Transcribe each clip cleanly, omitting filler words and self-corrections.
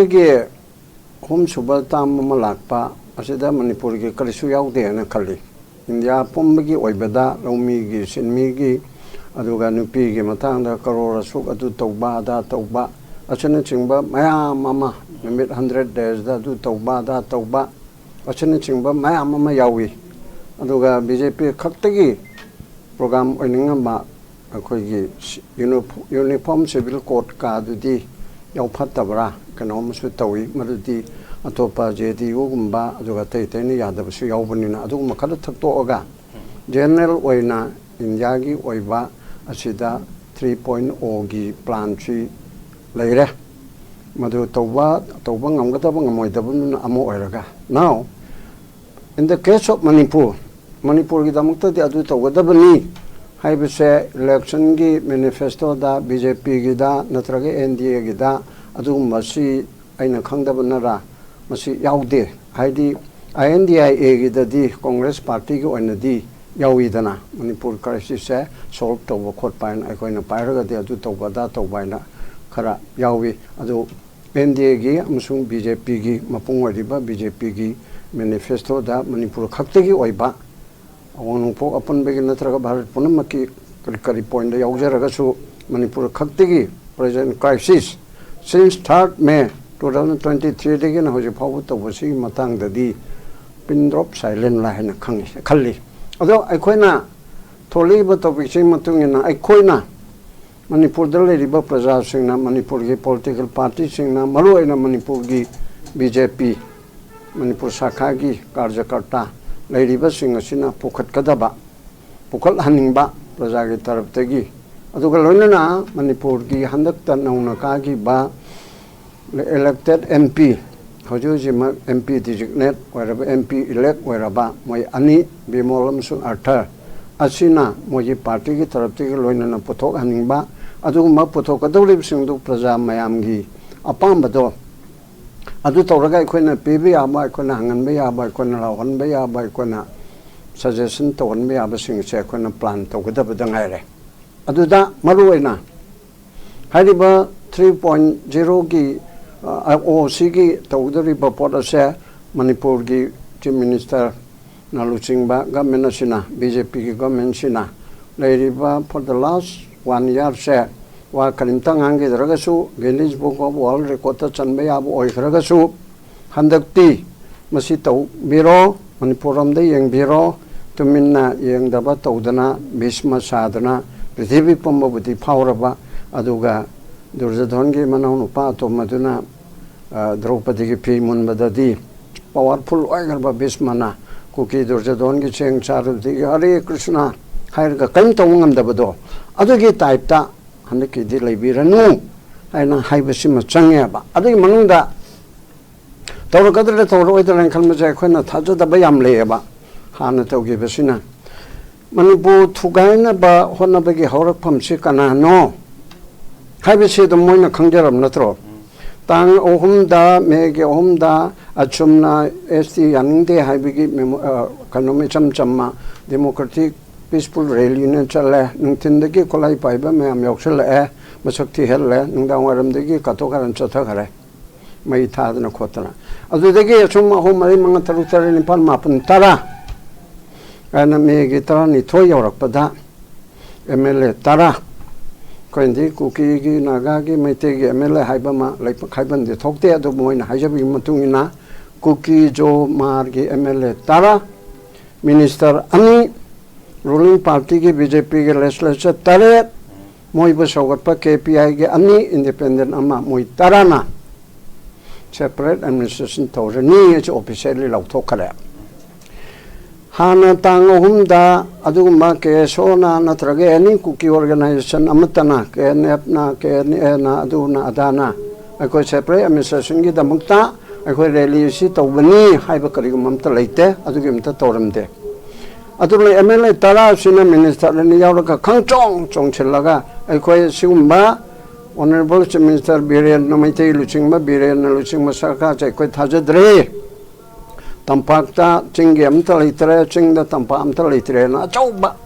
ꯃꯁꯤꯒꯤ ꯍꯨꯝꯁꯨꯕ ꯇꯥꯝ ꯑꯃ ꯂꯥꯛꯄ ꯑꯁꯤꯗ ꯃꯅꯤꯄꯨꯔꯒꯤ ꯀꯔꯤꯁꯨ ꯌꯥꯎꯗꯦꯅ ꯈꯜꯂꯤ ꯏꯟꯗꯤꯌꯥ ꯄꯨꯝꯕꯒꯤ ꯑꯣꯏꯕꯗ ꯂꯧꯃꯤꯒꯤ ꯁꯤꯟꯃꯤꯒꯤ ꯑꯗꯨꯒ ꯅꯨꯄꯤꯒꯤ ꯃꯇꯥꯡꯗ ꯀꯔꯣꯔ ꯑꯁꯨꯛ ꯑꯗꯨ ꯇꯧꯕ ꯑꯗꯥ ꯇꯧꯕ ꯑꯁꯤꯅꯆꯤꯡꯕ ꯃꯌꯥꯝ ꯑꯃ ꯅꯨꯃꯤꯠ 100 daysꯗ ꯑꯗꯨ ꯇꯧꯕ ꯑꯗꯥ ꯇꯧꯕ ꯑꯁꯤꯅꯆꯤꯡꯕ ꯃꯌꯥꯝ ꯑꯃ ꯌꯥꯎꯏ ꯑꯗꯨꯒ BJP ꯈꯛꯇꯒꯤ ꯄ꯭ꯔꯣꯒ꯭ꯔꯥꯝ ꯑꯣꯏꯅꯤꯡꯉꯝꯕ ꯑꯩꯈꯣꯏꯒꯤ ꯌꯨꯅꯤꯐꯣꯔꯝ ꯁꯤꯚꯤꯜ ꯀꯣꯗ ꯀꯥꯗꯨꯗꯤ ꯌꯥꯎꯐꯠꯇꯕ꯭ꯔꯥ ꯀꯩꯅꯣꯝꯁꯨ ꯇꯧꯏ ꯃꯗꯨꯗꯤ ꯑꯇꯣꯞꯄ JDUꯒꯨꯝꯕ ꯑꯗꯨꯒ ꯑꯇꯩ ꯑꯇꯩꯅ ꯌꯥꯗꯕꯁꯨ ꯌꯥꯎꯕꯅꯤꯅ ꯑꯗꯨꯒꯨꯝꯕ ꯈꯔ ꯊꯛꯇꯣꯛꯑꯒ ꯖꯦꯅꯔꯦꯜ ꯑꯣꯏꯅ ꯏꯟꯗꯤꯌꯥꯒꯤ ꯑꯣꯏꯕ ꯑꯁꯤꯗ 3.0ꯒꯤ ꯄ꯭ꯂꯥꯟꯁꯤ ꯂꯩꯔꯦ ꯃꯗꯨ ꯇꯧꯕ ꯉꯝꯒꯗꯕ ꯉꯝꯃꯣꯏꯗꯕꯅ ꯑꯃ ꯑꯣꯏꯔꯒ now in the case of ꯃꯅꯤꯄꯨꯔꯒꯤꯗꯃꯛꯇꯗꯤ ꯑꯗꯨ ꯇꯧꯒꯗꯕꯅꯤ ꯍꯥꯏꯕꯁꯦ ꯏꯂꯦꯛꯁꯟꯒꯤ ꯃꯦꯅꯤꯐꯦꯁꯇꯣꯗ BJPꯒꯤꯗ ꯅꯠꯇ꯭ꯔꯒ NDAꯒꯤꯗ ꯑꯗꯨꯒꯨꯝꯕꯁꯤ ꯑꯩꯅ ꯈꯪꯗꯕꯅꯔꯥ ꯃꯁꯤ ꯌꯥꯎꯗꯦ ꯍꯥꯏꯗꯤ INDIAꯒꯤꯗꯗꯤ ꯀꯣꯡꯒ꯭ꯔꯦꯁ ꯄꯥꯔꯇꯤꯒꯤ ꯑꯣꯏꯅꯗꯤ ꯌꯥꯎꯏꯗꯅ ꯃꯅꯤꯄꯨꯔ ꯀ꯭ꯔꯥꯏꯁꯤꯁꯁꯦ ꯁꯣꯜꯕ ꯇꯧꯕ ꯈꯣꯠꯄ ꯍꯥꯏꯅ ꯑꯩꯈꯣꯏꯅ ꯄꯥꯏꯔꯒꯗꯤ ꯑꯗꯨ ꯇꯧꯕ ꯑꯗꯥ ꯇꯧꯕ ꯍꯥꯏꯅ ꯈꯔ ꯌꯥꯎꯏ ꯑꯗꯨ NDAꯒꯤ ꯑꯃꯁꯨꯡ BJPꯒꯤ ꯃꯄꯨꯡ ꯑꯣꯏꯔꯤꯕ BJPꯒꯤ ꯃꯦꯅꯤꯐꯦꯁꯇꯣꯗ ꯃꯅꯤꯄꯨꯔ ꯈꯛꯇꯒꯤ ꯑꯣꯏꯕ ꯑꯋꯥꯡ ꯅꯣꯡꯄꯣꯛ ꯑꯄꯨꯟꯕꯒꯤ ꯅꯠꯇ꯭ꯔꯒ ꯚꯥꯔꯠ ꯄꯨꯝꯅꯃꯛꯀꯤ ꯀꯔꯤ ꯄꯣꯏꯟꯗ ꯌꯥꯎꯖꯔꯒꯁꯨ ꯃꯅꯤꯄꯨꯔ ꯈꯛꯇꯒꯤ present crisis since 3rd May 2023 ꯍꯧꯖꯤꯛ ꯐꯥꯎꯕ ꯇꯧꯕꯁꯤꯒꯤ ꯃꯇꯥꯡꯗꯗꯤ ꯄꯤꯟ ꯗ꯭ꯔꯣꯞ ꯁꯥꯏꯂꯦꯟ ꯂꯥ ꯍꯥꯏꯅ ꯈꯜꯂꯤ ꯑꯗꯣ ꯑꯩꯈꯣꯏꯅ ꯊꯣꯛꯂꯛꯏꯕ ꯇꯣꯄꯤꯛꯁꯤꯒꯤ ꯃꯇꯨꯡ ꯏꯟꯅ ꯑꯩꯈꯣꯏꯅ ꯃꯅꯤꯄꯨꯔꯗ ꯂꯩꯔꯤꯕ ꯄ꯭ꯔꯖꯥꯁꯤꯡꯅ ꯃꯅꯤꯄꯨꯔꯒꯤ ꯄꯣꯂꯤꯇꯤꯀꯦꯜ ꯄꯥꯔꯇꯤꯁꯤꯡꯅ ꯃꯔꯨꯑꯣꯏꯅ ꯃꯅꯤꯄꯨꯔꯒꯤ BJP ꯃꯅꯤꯄꯨꯔ ꯁꯥꯈꯥꯒꯤ ꯀꯥꯔꯖꯀꯔꯇꯥ ꯂꯩꯔꯤꯕꯁꯤꯡ ꯑꯁꯤꯅ ꯄꯨꯈꯠꯍꯟꯅꯤꯡꯕ ꯄ꯭ꯔꯖꯥꯒꯤ ꯇꯔꯞꯇꯒꯤ ꯑꯗꯨꯒ ꯂꯣꯏꯅꯅ ꯃꯅꯤꯄꯨꯔꯒꯤ ꯍꯟꯗꯛꯇ ꯅꯧꯅ ꯀꯥꯈꯤꯕ elected MP ꯍꯧꯖꯤꯛꯃꯛ MP designate ꯑꯣꯏꯔꯕ MP elect ꯑꯣꯏꯔꯕ ꯃꯣꯏ ꯑꯅꯤ ꯕꯤꯃꯣꯜ ꯑꯃꯁꯨꯡ ꯑꯥꯔꯊꯔ ꯑꯁꯤꯅ ꯃꯣꯏꯒꯤ ꯄꯥꯔꯇꯤꯒꯤ ꯇꯔꯞꯇꯒꯤ ꯂꯣꯏꯅꯅ ꯄꯨꯊꯣꯛꯍꯟꯅꯤꯡꯕ ꯑꯗꯨꯒꯨꯝꯕ ꯄꯨꯊꯣꯛꯀꯗꯧꯔꯤꯕꯁꯤꯡꯗꯨ ꯄ꯭ꯔꯖꯥ ꯃꯌꯥꯝꯒꯤ ꯑꯄꯥꯝꯕꯗꯣ ꯑꯗꯨ ꯇꯧꯔꯒ ꯑꯩꯈꯣꯏꯅ ꯄꯤꯕ ꯌꯥꯕ ꯑꯩꯈꯣꯏꯅ ꯍꯪꯍꯟꯕ ꯌꯥꯕ ꯑꯩꯈꯣꯏꯅ ꯂꯥꯎꯍꯟꯕ ꯌꯥꯕ ꯑꯩꯈꯣꯏꯅ ꯁꯖꯦꯁꯟ ꯇꯧꯍꯟꯕ ꯌꯥꯕꯁꯤꯡꯁꯦ ꯑꯩꯈꯣꯏꯅ ꯄ꯭ꯂꯥꯟ ꯇꯧꯒꯗꯕꯗ ꯉꯥꯏꯔꯦ ꯑꯗꯨꯗ ꯃꯔꯨꯑꯣꯏꯅ ꯍꯥꯏꯔꯤꯕ 3.0ꯒꯤ OCꯒꯤ ꯇꯧꯒꯗꯧꯔꯤꯕ ꯄꯣꯠ ꯑꯁꯦ ꯃꯅꯤꯄꯨꯔꯒꯤ ꯆꯤꯐ ꯃꯤꯅꯤꯁꯇꯔꯅ ꯂꯨꯆꯤꯡꯕ ꯒꯃꯦꯟ ꯑꯁꯤꯅ BJPꯒꯤ ꯒꯃꯦꯟꯁꯤꯅ ꯂꯩꯔꯤꯕ for the last 1 yearꯁꯦ ꯋꯥ ꯀꯔꯤꯝꯇ ꯉꯥꯡꯈꯤꯗ꯭ꯔꯒꯁꯨ ꯒꯤꯅꯤꯁ ꯕꯨꯛ ꯑꯣꯐ ꯋꯥꯔꯜ ꯔꯦꯀꯣꯔꯗꯇ ꯆꯟꯕ ꯌꯥꯕ ꯑꯣꯏꯈ꯭ꯔꯒꯁꯨ ꯍꯟꯗꯛꯇꯤ ꯃꯁꯤ ꯇꯧꯕꯤꯔꯣ ꯃꯅꯤꯄꯨꯔꯔꯣꯝꯗ ꯌꯦꯡꯕꯤꯔꯣ ꯇꯨꯃꯤꯟꯅ ꯌꯦꯡꯗꯕ ꯇꯧꯗꯅ ꯚꯤꯁꯃ ꯁꯥꯗꯅ ꯄ꯭ꯔꯤꯊꯤꯕꯤ ꯄꯨꯝꯕꯕꯨꯗꯤ ꯐꯥꯎꯔꯕ ꯑꯗꯨꯒ ꯗꯨꯔꯖꯣꯙꯟꯒꯤ ꯃꯅꯥꯎꯅꯨꯄꯥ ꯑꯇꯣꯝꯕꯗꯨꯅ ꯗ꯭ꯔꯧꯄꯗꯤꯒꯤ ꯐꯤ ꯃꯨꯟꯕꯗꯗꯤ ꯄꯋꯥꯔꯐꯨꯜ ꯑꯣꯏꯈ꯭ꯔꯕ ꯚꯤꯁꯃꯅ ꯀꯨꯀꯤ ꯗꯨꯔꯖꯣꯙꯟꯒꯤ ꯆꯦꯡ ꯆꯥꯔꯨꯕꯗꯒꯤ ꯍꯔꯦ ꯀ꯭ꯔꯤꯁꯅ ꯍꯥꯏꯔꯒ ꯀꯔꯤꯝ ꯇꯧꯕ ꯉꯝꯗꯕꯗꯣ ꯑꯗꯨꯒꯤ ꯇꯥꯏꯞꯇ ꯍꯟꯗꯛꯀꯤꯗꯤ ꯂꯩꯕꯤꯔꯅꯨ ꯍꯥꯏꯅ ꯍꯥꯏꯕꯁꯤꯃ ꯆꯪꯉꯦꯕ ꯑꯗꯨꯒꯤ ꯃꯅꯨꯡꯗ ꯇꯧꯔꯛꯀꯗ꯭ꯔꯥ ꯇꯧꯔꯛꯑꯣꯏꯗ꯭ꯔꯥ ꯈꯟꯕꯁꯦ ꯑꯩꯈꯣꯏꯅ ꯊꯥꯖꯗꯕ ꯌꯥꯝ ꯂꯩꯌꯦꯕ ꯍꯥꯟꯅ ꯇꯧꯈꯤꯕꯁꯤꯅ ꯃꯅꯤꯄꯨꯔ ꯊꯨꯒꯥꯏꯅꯕ ꯍꯣꯠꯅꯕꯒꯤ ꯍꯧꯔꯛꯐꯝꯁꯤ ꯀꯅꯥꯅꯣ ꯍꯥꯏꯕꯁꯤ ꯑꯗꯨꯝ ꯃꯣꯏꯅ ꯈꯪꯖꯔꯕ ꯅꯠꯇ꯭ꯔꯣ ꯇꯥꯡ 3ꯗ May 3ꯗ ꯑꯆꯨꯝꯅ ST ꯌꯥꯅꯤꯡꯗꯦ ꯍꯥꯏꯕꯒꯤ ꯀꯩꯅꯣꯝ ꯏꯆꯝ ꯆꯝꯃ ꯗꯦꯃꯣꯀ꯭ꯔꯦꯇꯤꯛ ꯄꯤꯁꯐꯨꯜ ꯔꯦꯂꯤꯅ ꯆꯠꯂꯦ ꯅꯨꯡꯊꯤꯟꯗꯒꯤ ꯈꯨꯠꯂꯥꯏ ꯄꯥꯏꯕ ꯃꯌꯥꯝ ꯌꯥꯎꯁꯜꯂꯛꯑꯦ ꯃꯁꯛ ꯊꯤꯍꯜꯂꯦ ꯅꯨꯡꯗꯥꯡ ꯋꯥꯏꯔꯝꯗꯒꯤ ꯀꯥꯊꯣꯛ ꯀꯥꯔꯟ ꯆꯠꯊꯈꯔꯦ ꯃꯩ ꯊꯥꯗꯅ ꯈꯣꯠꯇꯅ ꯑꯗꯨꯗꯒꯤ ꯑꯁꯨꯝ 3, 4, 5, 6, 7, 8, 9, 10 ꯀꯥꯏꯅ May 12 ꯌꯧꯔꯛꯄꯗ MLA 10 ꯑꯩꯈꯣꯏꯅꯗꯤ ꯀꯨꯀꯤꯒꯤ ꯅꯥꯒꯥꯒꯤ ꯃꯩꯇꯩꯒꯤ MLA ꯍꯥꯏꯕ ꯑꯃ ꯍꯥꯏꯕꯝꯗꯤ ꯊꯣꯛꯇꯦ ꯑꯗꯨꯕꯨ ꯃꯣꯏꯅ ꯍꯥꯏꯖꯕꯒꯤ ꯃꯇꯨꯡ ꯏꯟꯅ ꯀꯨꯀꯤ ꯖꯣ ꯃꯥꯔꯒꯤ MLA 10 ꯃꯤꯅꯤꯁꯇꯔ 2 ruling ꯄꯥꯔꯇꯤꯒꯤ BJPꯒꯤ ꯂꯦꯖꯤꯁꯂꯦꯆꯔ 8 ꯃꯣꯏꯕꯨ ꯁꯧꯒꯠꯄ KPIꯒꯤ 2 ꯏꯟꯗꯤꯄꯦꯟꯗꯦꯟ 1 ꯃꯣꯏ 10ꯅ ꯁꯦꯄꯔꯦꯠ ꯑꯦꯗꯃꯤꯅꯤꯁꯇ꯭ꯔꯦꯁꯟ ꯇꯧꯔꯅꯤ ꯑꯁꯤ ꯑꯣꯐꯤꯁꯤꯌꯦꯜꯂꯤ ꯂꯧꯊꯣꯛꯈ꯭ꯔꯦ ꯍꯥꯟꯅ ꯇꯥꯡ 3ꯗ ꯑꯗꯨꯒꯨꯝꯕ KSOꯅ ꯅꯠꯇ꯭ꯔꯒ ꯑꯦꯅꯤ ꯀꯨꯀꯤ ꯑꯣꯔꯒꯅꯥꯏꯖꯦꯁꯟ ꯑꯃꯠꯇꯅ KNFꯅ KNAꯅ ꯑꯗꯨꯅ ꯑꯗꯥꯅ ꯑꯩꯈꯣꯏ ꯁꯦꯄꯔꯦꯠ ꯑꯦꯗꯃꯤꯅꯤꯁꯇ꯭ꯔꯦꯁꯟꯒꯤꯗꯃꯛꯇ ꯑꯩꯈꯣꯏ ꯔꯦꯂꯤ ꯑꯁꯤ ꯇꯧꯕꯅꯤ ꯍꯥꯏꯕ ꯀꯔꯤꯒꯨꯝꯕ ꯑꯝꯇ ꯂꯩꯇꯦ ꯑꯗꯨꯒꯤ ꯑꯝꯇ ꯇꯧꯔꯝꯗꯦ ꯑꯗꯨꯅ MLA 10 ꯑꯁꯤꯅ ꯃꯤꯅꯤꯁꯇꯔ 2 ꯌꯥꯎꯔꯒ ꯆꯣꯡꯁꯤꯜꯂꯒ ꯑꯩꯈꯣꯏ ꯁꯤꯒꯨꯝꯕ ꯑꯣꯅꯔꯦꯕꯜ ꯆꯤꯐ ꯃꯤꯅꯤꯁꯇꯔ ꯕꯤꯔꯦꯟꯅ ꯃꯩꯇꯩ ꯂꯨꯆꯤꯡꯕ ꯕꯤꯔꯦꯟꯅ ꯂꯨꯆꯤꯡꯕ ꯁꯔꯀꯥꯔꯁꯦ ꯑꯩꯈꯣꯏ ꯊꯥꯖꯗ꯭ꯔꯦ ꯇꯝꯄꯥꯛꯇ ꯆꯤꯡꯒꯤ ꯑꯝꯇ ꯂꯩꯇ꯭ꯔꯦ ꯆꯤꯡꯗ ꯇꯝꯄꯥꯛ ꯑꯝꯇ ꯂꯩꯇ꯭ꯔꯦꯅ ꯑꯆꯧꯕ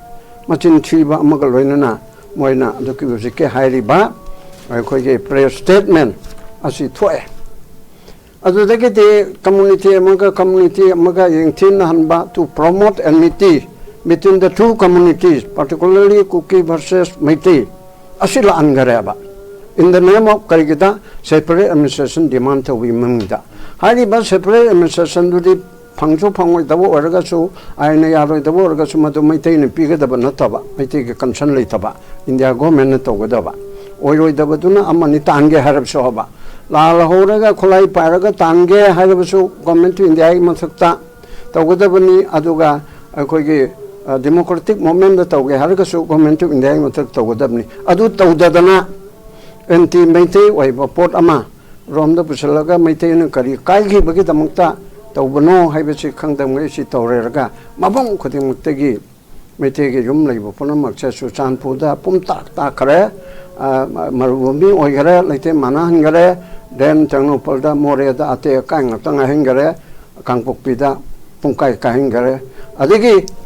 ꯃꯆꯤꯟ ꯊꯤꯕ ꯑꯃꯒ ꯂꯣꯏꯅꯅ ꯃꯣꯏꯅ ꯑꯗꯨꯒꯤ ꯍꯧꯖꯤꯛꯀꯤ ꯍꯥꯏꯔꯤꯕ ꯑꯩꯈꯣꯏꯒꯤ ꯄ꯭ꯔꯦꯁ ꯁ꯭ꯇꯦꯠꯃꯦꯟ ꯑꯁꯤ ꯊꯣꯛꯑꯦ adudagiti community amaga yingthin hanba to promote enmity between the two communities, particularly Kuki versus Meitei. Asila angareba. In the name of Karigita, separate administration demand to be mangda. Hariba separate administration to the Pangso Pangway the Wargasu, Aina Yaro the Wargasu to maintain a pigga the Banataba, I take a concern lataba, in their government to Godaba. Oyo the Baduna Amanitange Harab Soba. La Horaga Kolai Paraga Tange Harabasu government in the Aimatakta, Togodabani Aduga, Akogi. Democratic movement that we have a government in the Aimatak Togodabni. Adu Todadana anti Maite, or Port Ama, Rom the Pusalaga, Maite and Kari, Kaigi Bagita Mukta, Tobano, Habichi Kangdam, Torega, Mabon Kotimutegi, Maitegi Yumli, Ponam, Chesu San Puda, Pumta, Takare, Marumbi, Oyere, Late Manahangare, then Tanopolda, Morea, Ate, Kang, Tangahangare, Kangpokpida, Punkai Kahangare, Adigi.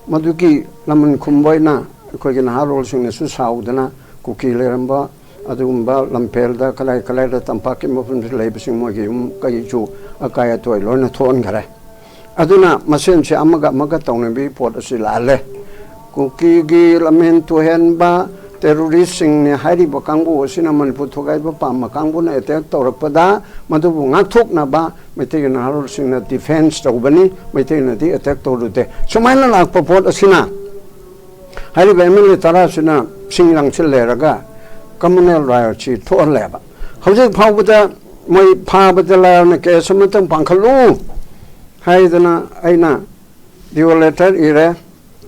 Maduki Laman Kumboina, Kogan Harol Sing the Susaudana, Kuki Leramba, Adumba, Lampelda, Kalai Kalada, Tampakim of Labising Mogium, Kaiju, Akaya Toy, Lona Tongare. Aduna, Masensi Amaga Magatonabi, Port Silale, Kuki Lamen to Henba, terroristing Hari Bakango, Cinnamon Putogai, Makango, attack Torapada, Madubu Natuk Naba, Matain Harol Sing the defense to Ubani, Matain the attack to so mine like Popot Asina. Hari Bemili Tarasina, Singlang Chileraga, Communal Riot, Tor Leba. How's it Pawada, my Pabadala, Nakasamatam Pankalu? Haidana, Aina, the letter Ire,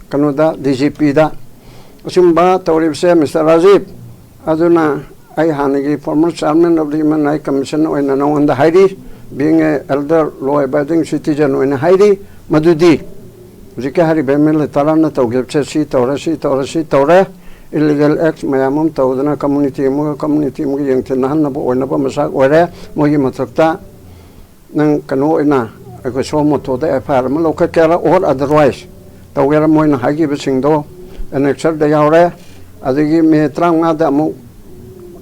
Kanoda, DGP. Simba Toripse, Mr. Razib, Aduna, I Hanigi, former chairman of the Human Rights Commission, when I know on the Heidi, being an elder law abiding citizen when Heidi, Madudi, Zikahari Bemil, Tarana, Togipsi, Torre, illegal acts, Mayamum, Todana community, young Tinan, or Nabamasak, where Moyimatakta, Nan Kanoina, I could show Moto the apartment, Lokakara, or otherwise, the Wera Moina Hagi Singdo. And except the Yaure, as they give me a tranga mu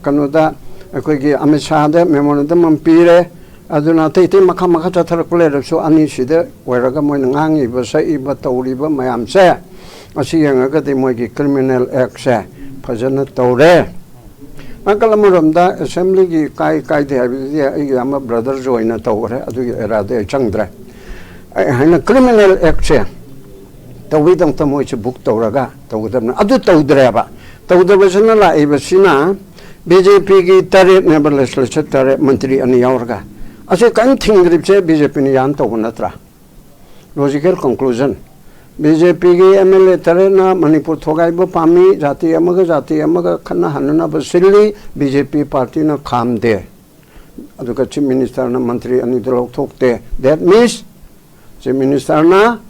Kanuda, a quick Amishade, Memorandum and Pire, I do not take Makamaka Taraculator, so Anishide, where a Gamoyangi was say, but Toriba, my am say, I see young Academy criminal acts, Pazana Tore. Uncle Muranda, Assembly Kai Kai, Yama brother join a Tore, rather Chandra. I had a criminal act. The Widam Tamoich book Toraga, Todam, Adu Todreba, Todabasana, Evasina, BJP, Tarit, nevertheless, Taret, Mantri, and Yaurga. As a kind thing, BJP Yanto Natra. Logical conclusion BJP, MLA Tarena, Manipur Togaibo Pami, Zati Amaga, Kana Hanana Basili, BJP party no calm there. Aduka Chief Minister, Mantri, and Idolo talk there. That means, Chief Minister na.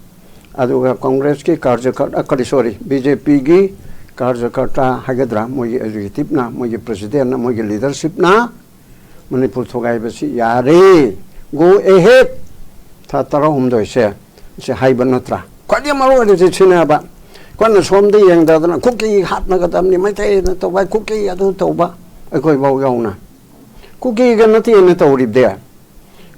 Aduga Congress ki Karjakarta, sorry, BJP ki Karjakarta Hagadra, Moy executive na, Moy president na, Moy leadership na, Manipur Thogai Basi, Yare, go ahead, Tatara Humdo say Hibanatra. Quadiamaro is a chinaba. Quando swam the young Dadana, cookie, hat Nagatam, Mate, to buy cookie, Adu Toba, a koi Bogona. Cookie ganati in the Torib there.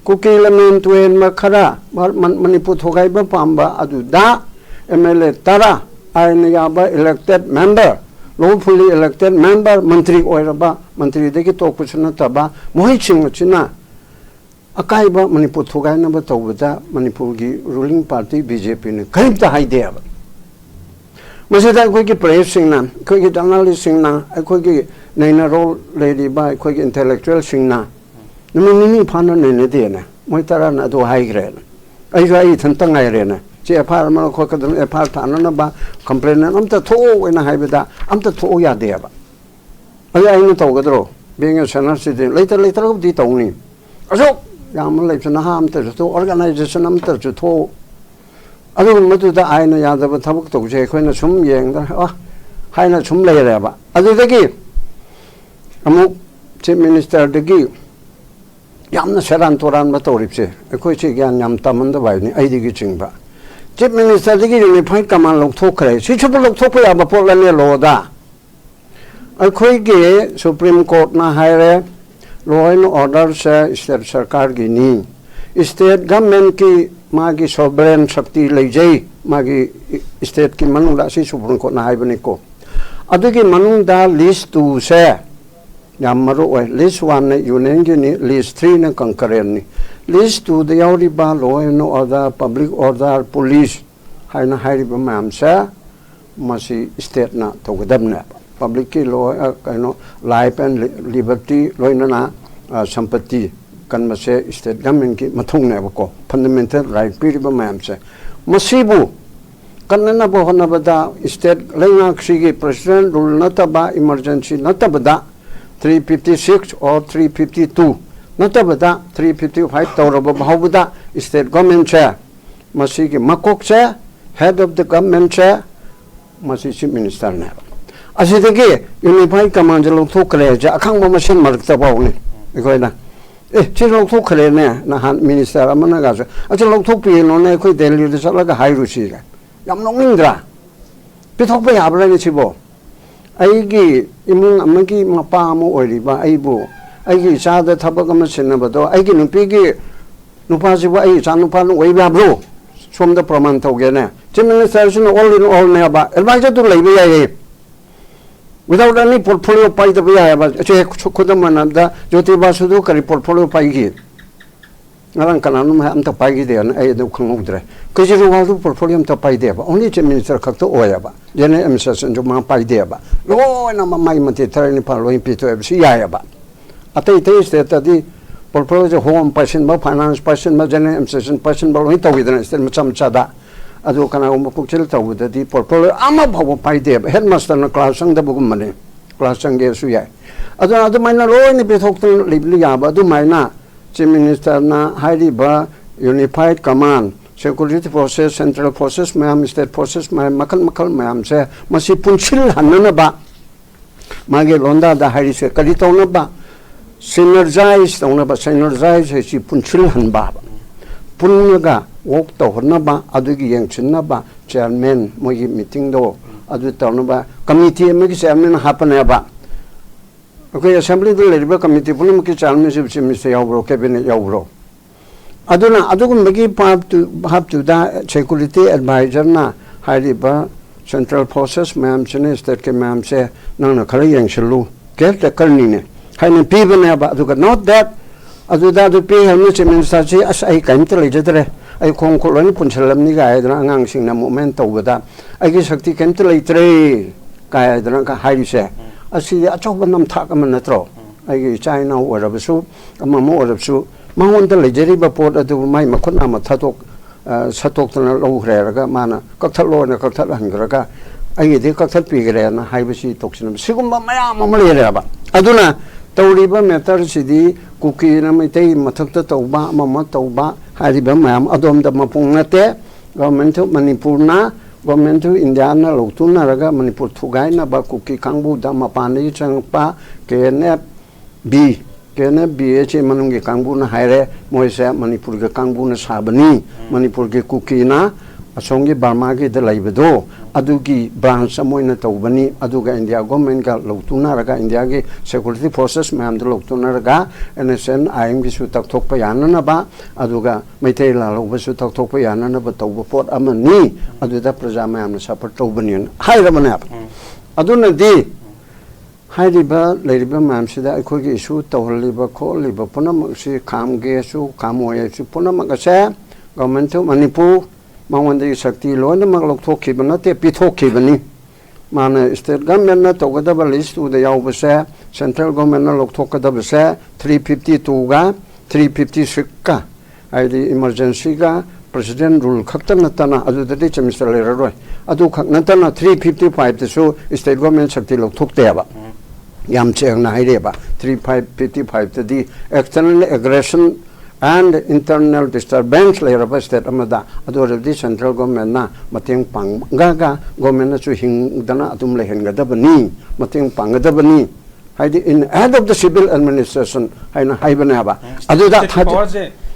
Cookie element to en Makara, Manipur Hogaiba Pamba, Aduda, MLA Tara, Ayaba elected member, lawfully elected member, Mantri Oiraba, Mantri Deki Tokusanataba, Mohichin Machina, Akaiba, Manipur Hogainaba Tawada, Manipurgi ruling party, BJP, Kaimta idea. Masada Quickie praising na, Quickie analyzing na, a Quickie Nina role lady by Quick intellectual sing na. Mini Panon in the dinner, Moitarana do high grade. I eat and tongue irene. See a paramount cockadam, a part anaba, complaining, I'm the toe in a hybida, I'm the toe ya dear. I ain't Togadro, being a senator citizen, later of the Tony. So, Yamalapes and a harm to organization, I'm to toe. I don't know to the Aina Yada, but Tabuk to Jake when some young, Hina some later. I did again. Amu Chief Minister the Gill. Yamna Saran Toran Matoripse, a coaching Yam Taman the Vine, I dig chimba. Chief Minister the Gill, a point come along to crazy. She should look to pay up a Portland Loda. A quick Supreme Court na hire, law and order se state sarkar gi ni state government ki magi sovereign shakti leijai magi state ki manung da si supreme court na haibani ko adugi manung da list 2 se yamaru oi list 1 ne union gi ni list 3 ne concurrent ni list 2 da yauri ba law and order public order police haina hairiba mam se masi state na togadabna public ki law kaino life and liberty loina na sampati kan mase state government ki mathung ne ko fundamental right piriba mam se masibu kanna bo hona bada state lenga khigi president rule nataba emergency natabada 356 or 352 natabada 355 tawraba bahubada state government che masigi makok che head of the government che masi chief minister ne asidagi unified command lo thukre ja akhang ma machine markta bawni ikoina chi lo thukre ne na han minister amana ga acha lo thukpi no ne khoi delhi de sala ga hairu chi ga yam nongindra pithok pa yabra ni chibo aigi imung amagi mapa mo oiriba aibu aigi cha da thabak ama sinna bado aigi nupi gi nupa jiba ai cha nupa no oiba bro somda praman thoge ne chief minister sun all in all ne ba advisor to leibe ya without any portfolio pai da ya ba che khodamana da jyoti basudu kari portfolio pai gi ngarang kananu ma am ta pai gi de ai do khang udre ko ji ro walu portfolio am ta pai de ba only chief minister khak to oya ba jene administration jo ma pai de ba lo na ma mai ma te thar ni pa lo pi to si ya ba atai te state di portfolio jo home person ba finance person ma jene administration person ba lo to gi de state ma cham cha da adu kana um pukchel to bu di portfolio ama bhaw pai de ba headmaster na class sang da bu mane class sang ge su ya adu mai na lo ni pe thok to libli ya ba adu mai na chief minister na hairiba unified command security forces central forces mayam state forces mayam makal mayam se masi punchil hanna ba mage londa da hairi se kali tawna ba synergize tawna ba synergize si punchil han ba punnaga wok tawna ba adugi yengchinna ba chairman mogi meeting do adu tawna ba committee me ki chairman hapana ba okay assembly the labor committee pulum ki chairman chief minister yawro cabinet yawro aduna adugum bagi have to da security advisor na hairiba central forces ma'am chene state ke ma'am se nang khali yang shulu ke ta karni ne haina people ne ba aduga not that aduda du pe hamu chief minister chi as ai kan te le jadre ai khong kholani punchalam ni ga ai dana angang sing na movement tawda ai gi shakti kan te le tre ka ai dana ka hairi se asi achok nam thak am natro ai china orabasu amamo orabasu mangon da lejeri ba pot adu mai makhon na mathatok satok tana lo hreraga mana kakthalo na kakthal hangraga ai de kakthal pi gre na haibasi toksinam sigum ba maya mamale re ba aduna tawri ba meter sidi kuki na mai tei mathakta tawba mama tawba hari ba mayam adom da mapung na te government of manipur na government of india na lotuna raga manipur thugai na ba kuki kangbu da mapani changpa kene b kene b che manungi kangbu na haire moise manipur ge kangbu na sabani manipur ge kuki na asongi burma ge de laibedo adugi branch amoina tawbani aduga india government ga lotuna raga india ge security forces mam de lotuna raga nsn im gi su tak thok pa yana na ba aduga maitei la lo su tak thok pa yana na ba tawba pot amani aduda praja mam na support tawbani haira bana aduna di hairiba leiriba mam sida akhoi gi issue tawliba kholiba punam si kham ge su khamoye su punam ga se government of manipur mangwandi shakti lona maglok thokhi bana te pithokhi bani mana state government na togada ba list u de yaw base central government na lok thokada base 352 ga 356 ka ai di emergency ga president rule khakta na tana adu de chemistry le roi adu khak na tana 355 te so state government shakti lok thokte ba yam cheng na haire ba 355 te di external aggression and internal disturbance le raba state amada ador di central government na mateng pang ga government na chu hing dana atum le hen ga da bani mateng pang da bani haidi in head of the civil administration haina haibana ba adu da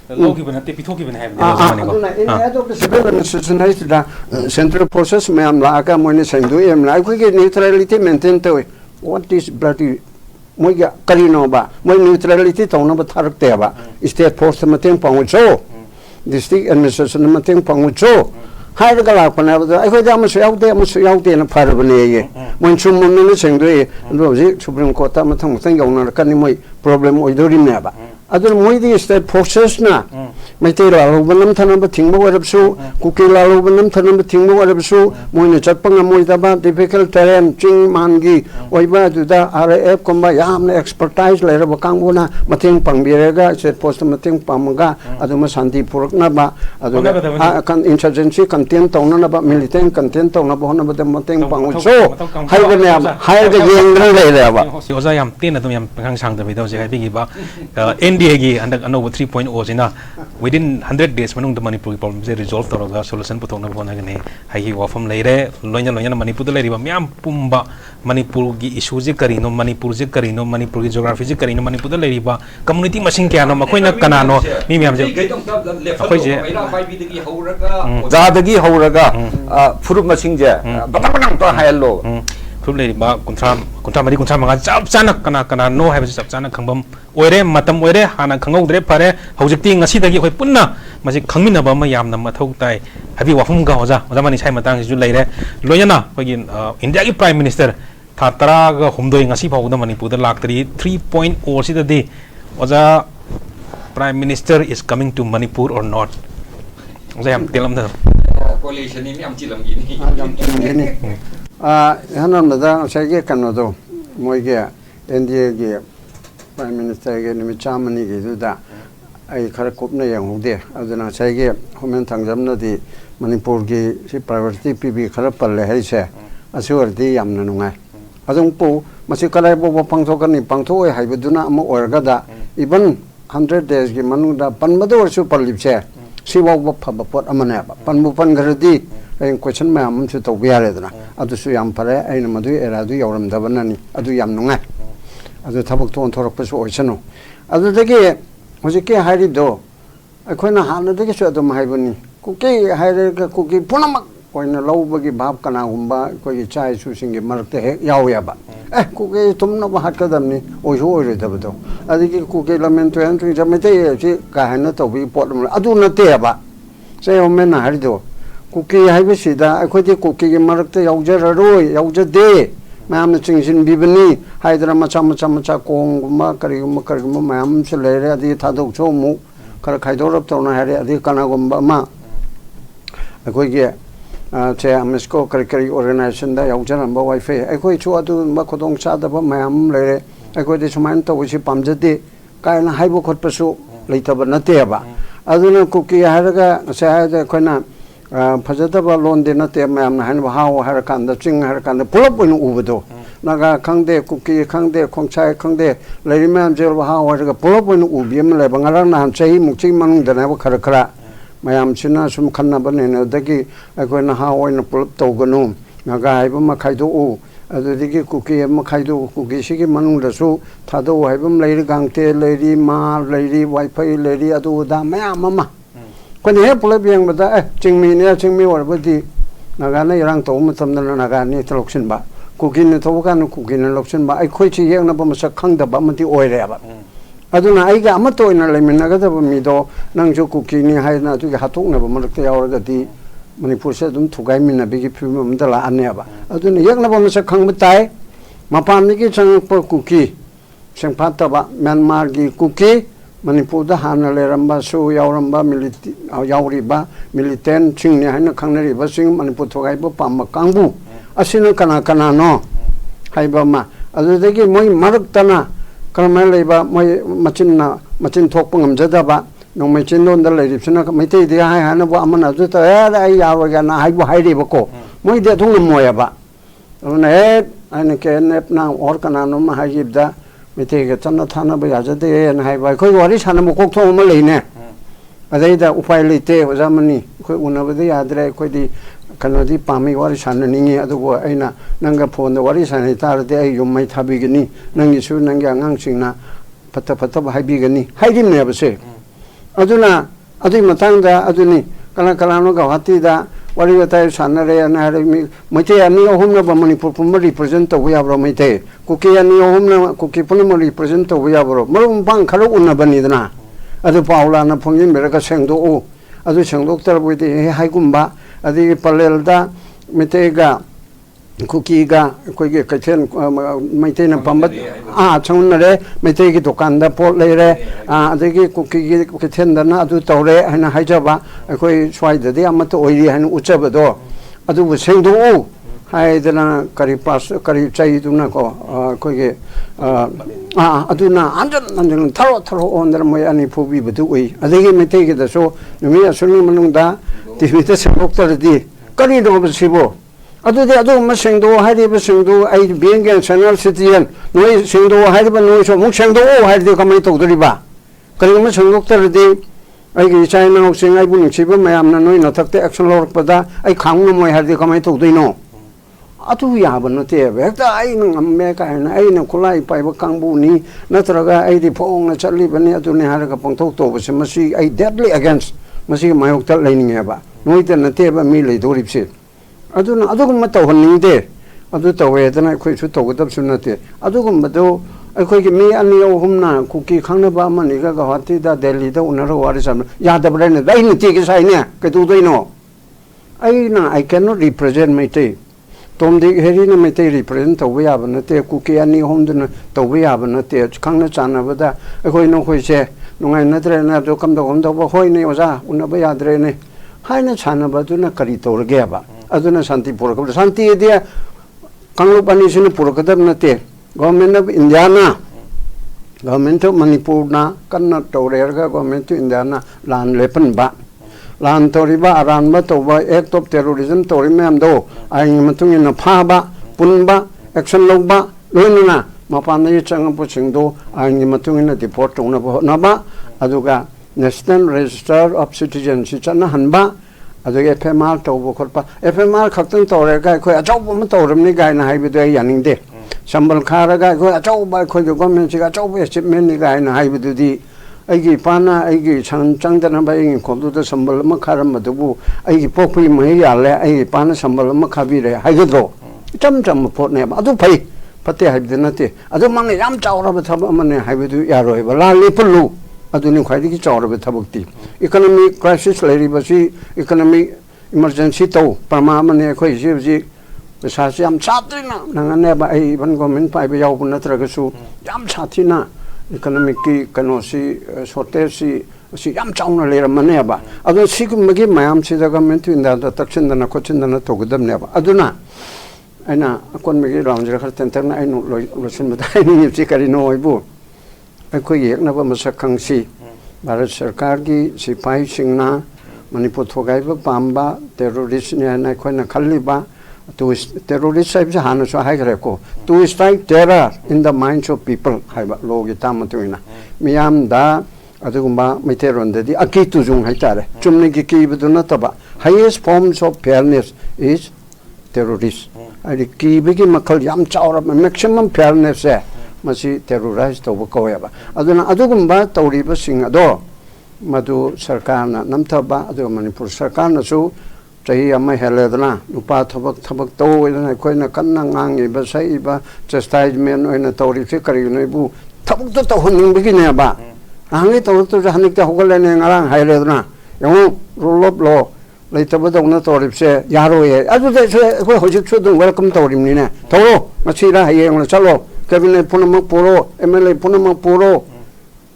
logi bana te pithoki bana haibane in head of the civil administration haidi da central process me am la ka moine sendu em la ko ge neutrality maintain to what is bloody मोइगे करीनोबा मोइ neutrality तौनबा थारकतेबा state force मतेंग पांगुचो district administration मतेंग पांगुचो हाइरगा लापनाबदा अखोइदा अमसु याउदे न फारबने ये मोइ सुमुनने सेंदोय रोजी सुप्रीम कोर्ट मथंग मथंग यौना कनि मोइ प्रॉब्लम ओइदोरिनेबा अदर मोइदी स्टेट फोर्सेस ना मैते लालुबनम थनब थिंगबो वरबसु कुकी लालुबनम थनब थिंगबो वरबसु मोइने चटपंग मोइदाबा डिफिकल्ट टेरेन चिंग मानगी ओइबा दुदा आरएफ कोंबा यामने एक्सपर्टाइज लेरब कांगोना मतेंग पांगबिरेगा स्टेट पोस्ट मतेंग पामगा अदुमा शांति पुरकनाबा अदुगा कन इंसर्जेंसी कंटेन तौननबा मिलिटेंट कंटेन तौनबा होनबा मतेंग पांगुसो हाइगने हाइरगा येंग्रा लेरेबा ओजा याम तेन अदुम याम खंग सांगदबिदो जे हाइबिगिबा NDA gi and another 3.0 jina within 100 days manung the Manipur problem je resolve toroga solution putona bona gane hai hi wafam leire loina Manipur le riba myam pumba Manipur gi issue je karino Manipur gi geography je karino Manipur le riba community machine kya no makoi na kanano mi myam je akoi je zadagi hauraga furup machine je batang to hayallo furup le riba kuntra mari kuntra manga chap chana kana no hai chap chana khangbam ओरे मतम ओरे हाना खंगौद्रे फरे हौजिक्ति ngasi dagi khoi punna masi khangminaba ma yamna mathau tai habi wafum ga oja mani sai matang ju leire loyana hogi India gi prime minister tha tara ga humdoi ngasi phawda Manipur da laktri 3.0 sida di oja prime minister is coming to Manipur or not oja yam telam da coalition ni am chilam gini hanan da sai ge kanodo moige NDA gi Prime Minister ge nimi chamani ge duda ai khara kopna yang hode aduna chaige homen thangjamna di Manipur ge si priority pb khara palle hai se asur di yamna nungai adung pu masi kalai bo pangthokani pangthoi haibuduna am orga da even 100 days ge manuda panmado su palip se si wa phaba pot amane ba panmu pan gardi ai question ma am su to biare dana adu su yam pare ai na madu era du yoram da banani adu yam nungai अदु थबक तो थोरकपसु ओइसनो अदु दगे होजिके हारिदो अखोना हानदगे सु अदम हाइबनी कुके हाइरगा cookie पुनमक Koyna लौबगी भाव कना गुम्बा कोइ चाइ सुसिंगे मरते हे यावयाबा कुके तुमना बहाटकदमनी ओइसो ओइरदबदो अदिके कुके लमेन तो एंट्री जमेते सि काहना तोबी पोटम अदु नतेबा से ओमेना हारिदो कुकी हाइबसिदा अखोदि कुकी गे मरते यावजररोय यावजदे मैम चिंसिन बिबनी हाइदरा मचा कोंगुमा करिगुमा मैम से लेरे अदि थादोक छो मु खर खाइदोरब तौना हारे अदि कनागुम्बा मा अखोइगे चे अमिस्को करी ऑर्गेनाइजेशन दा यावजरंबा वाइफाई अखोइ छु अदु मा खोदोंग चादबा मैम लेरे अखोइदि सुमाइन तौसी पामजदि कायना हाइबो खोटपसु लेतबा नतेबा अदुना कुकी हारगा से हायदे खोना फजदबा लोन दे नते मैम हान हाव हर कांदा चिंग हर कांदा पुलप इन उबदो नागा खंगदे कुकी खंगदे खोंगचाय खंगदे लेरि मैम जेल हाव हर पुलप इन उबियम ले बंगारा नाम चही मुक्ति मंग दना खर खरा मैम सिना सुम खन्ना बने दगी अखोना हाव इन पुलप तौगनु नागा हाइबम मखाइदो उ अदुदिगी कुकी मखाइदो कुकी सिगी मंग दसु थादो हाइबम लेरि गांगते लेरि मा लेरि वाइफाई लेरि अदु दा मैम ममा कोनी हे पुलप यंगबदा चिंगमी वरबदी नागाना यरंग तो मतमना नागानी तलौक्सिनबा कुकिन तोबकान कुकिन लौक्सिनबा अखोइछि येंगनबा मसक खंगदबा मति ओइरेबा अदुना आइगा अमतो इना लेमिनगदबा मिदो नंगजो कुकिनी हाइना तुगे हातोकनबा मरकते यावरगदी मणिपुर से दुम थुगाइमिना बिगी फिममदा लाअनेबा अदुना येंगनबा मसक खंगबा ताइ मपाननिगी चंगप कुकी सेंफातबा म्यांमार गी cookie Manipur da hana leramba su yauramba yauriba militant chingni haina khangnariba sing Manipur thogaiba pamma kangbu asina kana no haiba ma adudagi moi maraktana karma leiba moi machin thokpa ngamjadaba nongmai chinlon da leiripsina maitei de hai hana bo amana ju ta ai yawaga na haibu hairiba ko moi de thong moyaba ona aina ke nep na or kana no ma haibda मितेगे चन्ना थाना बया जदे न हाइबा कोइ वारि साना मकोक थो म लेने अदैदा उपाय लेते ओजामनी कोइ उनबदे याद्रे कोइदि कनोदि पामी वारि साना निङे अदुगो आइना नंगा फोन द वारि साना तारदे आई युमै थाबिगनि नंगि सु नंगि आंगांग सिंगना फत्ता हाइबिगनि हाइदिमने बसे अदुना अदुइ मतंगदा अदुनि कला कलानो गवातीदा wari watai sanare na mi mate ani ohum na Manipur puma represent to ya bro mate kuki ani ohum na kuki puna represent to ya bro marum bang khalo unna bani dana adu paula na phongin meraka sengdo o adu sengdok tar boide hai gumba adi palelda mate ga kuki ga koi ge kachen mate na pambat changna mate gi dukan da pot le re adagi kuki gi kachen da na adu tawre hana haijaba koi swai da de amato oiri han uchaba do adu bu sengdo o hai dana kari pas kari chai du na ko koi ge adu na anjan tharo on der moi ani phobi bu oi adagi mate gi da so numi asuni manung da tv ta sengok tar di kari do bu sibo adu masengdo hariba sengdo ai bengen channel citizen noi sengdo hariba noi so muk sengdo o haride kamai tawdriba kali ma sengdok tarde ai gi china ok sing ai bun chiba mayam na noi na takte action lor pada ai khang no moi haride kamai tawdino atu ya ban te be ta ai ngam me ka na ai na kulai pai ba kangbu ni natraga ai di phong na chali bani atu ne har ka pang thok to ba masi ai deadly against masi mayok tal lai ni ba noi ta na te ba mi le dorip se aduna adugum tau haningde adu tawe dana khoi chu tawgadab sunate adugum do khoi gi mi ani ohumna kuki khangna ba mani ga hati da delhi da unaro wari sam ya da brane dai ni ti ke sai ne ke tu doi no I cannot represent my te tom de heri na me te represent tawe ya ba te kuki ani ohumdana tawe ya ba te khangna chana ba da khoi no khoi che nungai na tre na do kam do ba khoi ne oza unaba ya dre ne haina chana ba du na kari tor ge ba aduna santi purakab santi dia kanglop ani sini purakadab nate government of India na government of Manipur na kanna tawrer ga government of India na lan lepan ba lan tori ba aran ba to ba act of terrorism tori mem do ai matung in pha ba pun ba action log ba loina mapan ni chang pu ching do ai matung in deport na ba aduga National Register of Citizens chana han ba adage FMR tawbo khorpa FMR khaktan tawre ga khoi achau ma tawram ni ga na haibi do yaning de sambal khara ga khoi achau ba khoi government ga achau ba achievement ni ga na haibi du di aigi pana aigi chang da na ba ing khobdu da sambal ma kharam ma du aigi pokpi ma ya le aigi pana sambal ma khabi re haigdo cham pot ne ba adu phai pate haibi de na te adu mang yam chawra ba thab ma ne haibi du ya roi ba la le pulu aduni khwaidi chawra ba thabukti economic crisis leri basi economic emergency to parma mane khoi ji sa yam chatrina nangane ba ai ban government pai ba yaw na tra ga su yam chathina economic ki kano si shortage si yam chawna le mane ba adu sigum magi mayam si da government inda da taksin da na kochin da na to gudam ne ba aduna aina kon megi ramjra khar ten na ai no lo sin ba dai ni si kari no ai bu khoi yek na ba masak khang si Bharat Sarkar ki sipai singna Manipur thogai ba pamba terrorist ne na khoi na khalli ba to terrorist sai ja hana so hai gre ko to strike terror in the minds of people hai ba lo gi tam tu ina miyam da adugumba meteron de di akitu jung hai tare chumni ki bu na taba highest forms of fairness is terrorist ai ki bi ki makhal yam chawra maximum fairness hai masi terrorize to ko ya ba aduna adugumba tawri ba sing ado madu sarkar na namthaba adu Manipur sarkar na su chahi amma heledna upa thabak to na koi na kanna ngang ba sai ba chastisement oina tawri se kari noi bu thabak to honing bi ne ba angi to hanik ta hogale ne ngarang heledna yong rule of law lai taba dong na tawri se yaro ye adu de ko hojik chu dong welcome tawri ni ne to machi ra haye ngla chalo cabinet punamak puro MLA punamak puro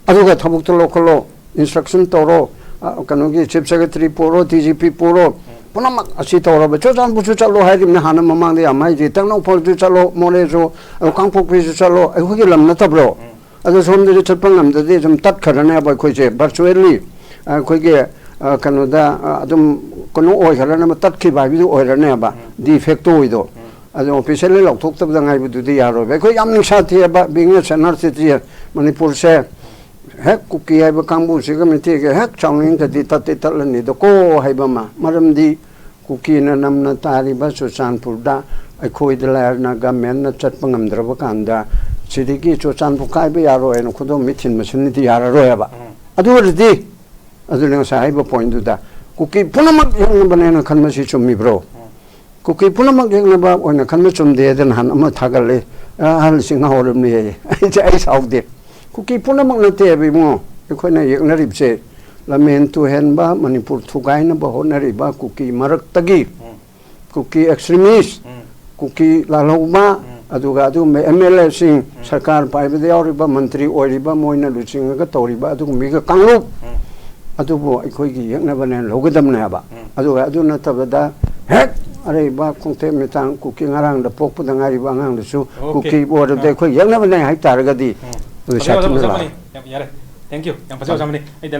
aduga thabuk to lokalo instruction toro kanogi chief secretary puro DGP puro punamak asi toro ba chojan bu chu chalo hairim na hana mamang de amai ji tangno phol chu chalo more jo kangpok pi chu chalo ai hogi lam na tabro adu som de chapang am de jam tat kharana ba khoi che virtually khoi ge kanoda adum kono oi kharana ma tat ki ba bi oi rana ba de facto oi do adu officially lok thok tab dangai bu du yaro be khoi am ning sa thi ba being a senar city Manipur se hek kuki hai ba kambu se ga meti ge hek changing ta di tat tat ni do ko hai ba ma maram di kuki na nam na tari ba su chanpur da ai khoi de la na ga men na chat pangam dra ba kan da chidi ki cho chanpur kai ba yaro en khodo mithin ma sin di yaro ro ya ba adu ri di adu ne sa hai ba point du da kuki punamak yaknabane khanmasi chumibro kuki punamak yaknaba oina khanma chumde den han ama thagalle hal singa horumni ai saude kuki punamak nate bi mo ekhona yaknaribse lamen tu henba manipur thugaina ba honariba kuki marak tagi kuki extremist kuki lalauba aduga adu MLA sing sarkar paibade yauriba mantri oiriba moina luchinga toriba adu miga kanglup adubo ikhoigi yaknabane logadamna ba aduga adu natabada hek areba khongte metang kuki ngarang da pokpuda ngariba ngang dasu kuki board de khoi yaknabane hai taragadi Thank you. Yang pasal sama ni. Ai